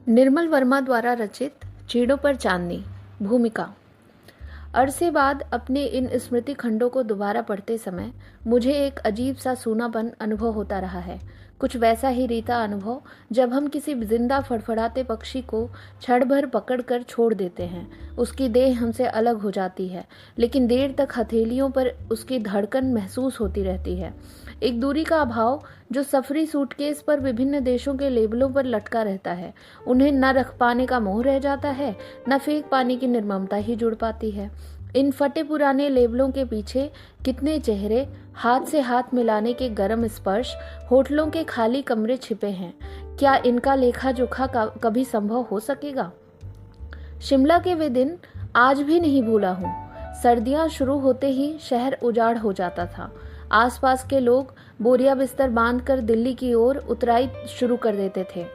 निर्मल वर्मा द्वारा रचित चीड़ों पर चांदनी। भूमिका। अरसे बाद अपने इन स्मृति खंडों को दोबारा पढ़ते समय मुझे एक अजीब सा सूनापन अनुभव होता रहा है। कुछ वैसा ही रीता अनुभव जब हम किसी जिंदा फड़फड़ाते पक्षी को क्षण भर पकड़कर छोड़ देते हैं। उसकी देह हमसे अलग हो जाती है, लेकिन देर तक हथेलियों पर उसकी धड़कन महसूस होती रहती है। एक दूरी का अभाव जो सफरी सूटकेस पर विभिन्न देशों के लेबलों पर लटका रहता है। उन्हें न रख पाने का मोह रह जाता है, न फेंक पाने की निर्ममता ही जुड़ पाती है। इन फटे पुराने लेबलों के पीछे कितने चेहरे, हाथ से हाथ मिलाने के गर्म स्पर्श, होटलों के खाली कमरे छिपे हैं। क्या इनका लेखा जोखा कभी संभव हो सकेगा? शिमला के वे दिन आज भी नहीं भूला हूँ। सर्दियां शुरू होते ही शहर उजाड़ हो जाता था। आसपास के लोग बोरिया बिस्तर बांधकर दिल्ली की ओर उतराई शुरू कर देते थे।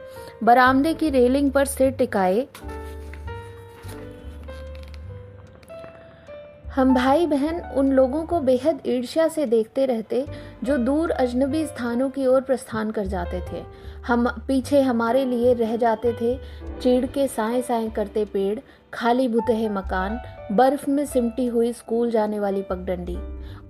बरामदे की रेलिंग पर सिर टिकाए हम भाई बहन उन लोगों को बेहद ईर्ष्या से देखते रहते जो दूर अजनबी स्थानों की ओर प्रस्थान कर जाते थे। हम पीछे हमारे लिए रह जाते थे चीड़ के साए साए करते पेड़, खाली भुतहे मकान, बर्फ में सिमटी हुई स्कूल जाने वाली पगडंडी।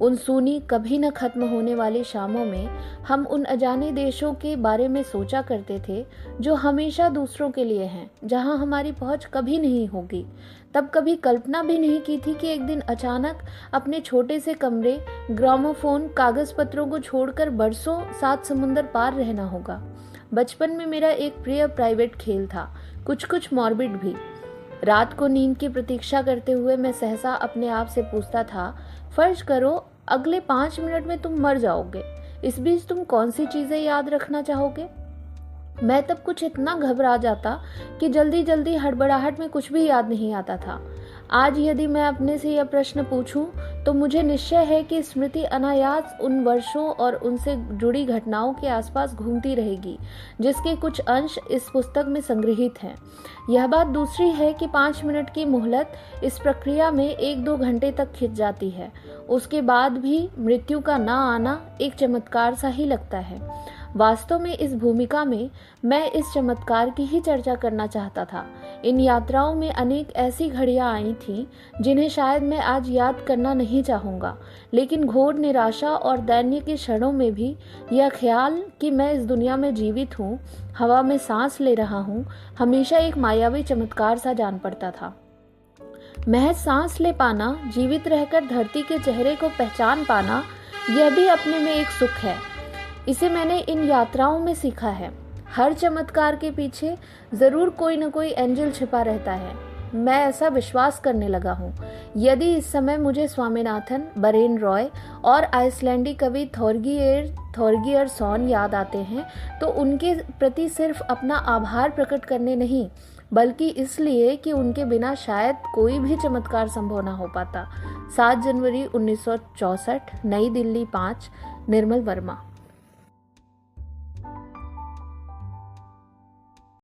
उन सूनी कभी न खत्म होने वाली शामों में हम उन अजाने देशों के बारे में सोचा करते थे जो हमेशा दूसरों के लिए हैं, जहां हमारी पहुंच कभी नहीं होगी। तब कभी कल्पना भी नहीं की थी कि एक दिन अचानक अपने छोटे से कमरे, ग्रामोफोन, कागज पत्रों को छोड़कर बरसों सात समुंदर पार रहना होगा। बचपन में मेरा एक प्रिय प्राइवेट खेल था, कुछ कुछ मॉर्बिड भी। रात को नींद की प्रतीक्षा करते हुए मैं सहसा अपने आप से पूछता था, फर्ज करो अगले 5 मिनट में तुम मर जाओगे, इस बीच तुम कौन सी चीजें याद रखना चाहोगे? मैं तब कुछ इतना घबरा जाता कि जल्दी जल्दी हड़बड़ाहट में कुछ भी याद नहीं आता था। आज यदि मैं अपने से यह प्रश्न पूछूं तो मुझे निश्चय है कि स्मृति अनायास उन वर्षों और उनसे जुड़ी घटनाओं के आसपास घूमती रहेगी, जिसके कुछ अंश इस पुस्तक में संग्रहित हैं। यह बात दूसरी है कि 5 मिनट की मोहलत इस प्रक्रिया में 1-2 घंटे तक खिंच जाती है। उसके बाद भी मृत्यु का ना आना एक चमत्कार सा ही लगता है। वास्तव में इस भूमिका में मैं इस चमत्कार की ही चर्चा करना चाहता था। इन यात्राओं में अनेक ऐसी घड़ियां आई थीं जिन्हें शायद मैं आज याद करना नहीं चाहूँगा, लेकिन घोर निराशा और दैन्य के क्षणों में भी यह ख्याल कि मैं इस दुनिया में जीवित हूँ, हवा में सांस ले रहा हूँ, हमेशा एक मायावी चमत्कार सा जान पड़ता था। महज सांस ले पाना, जीवित रहकर धरती के चेहरे को पहचान पाना, यह भी अपने में एक सुख है। इसे मैंने इन यात्राओं में सीखा है। हर चमत्कार के पीछे जरूर कोई न कोई एंजल छिपा रहता है। मैं ऐसा विश्वास करने लगा हूँ। यदि इस समय मुझे स्वामीनाथन, बरेन रॉय और आइसलैंडी कवि थॉर्गियरसॉन याद आते हैं तो उनके प्रति सिर्फ अपना आभार प्रकट करने नहीं, बल्कि इसलिए कि उनके बिना शायद कोई भी चमत्कार संभव न हो पाता। 7 जनवरी 1964, नई दिल्ली 5। निर्मल वर्मा।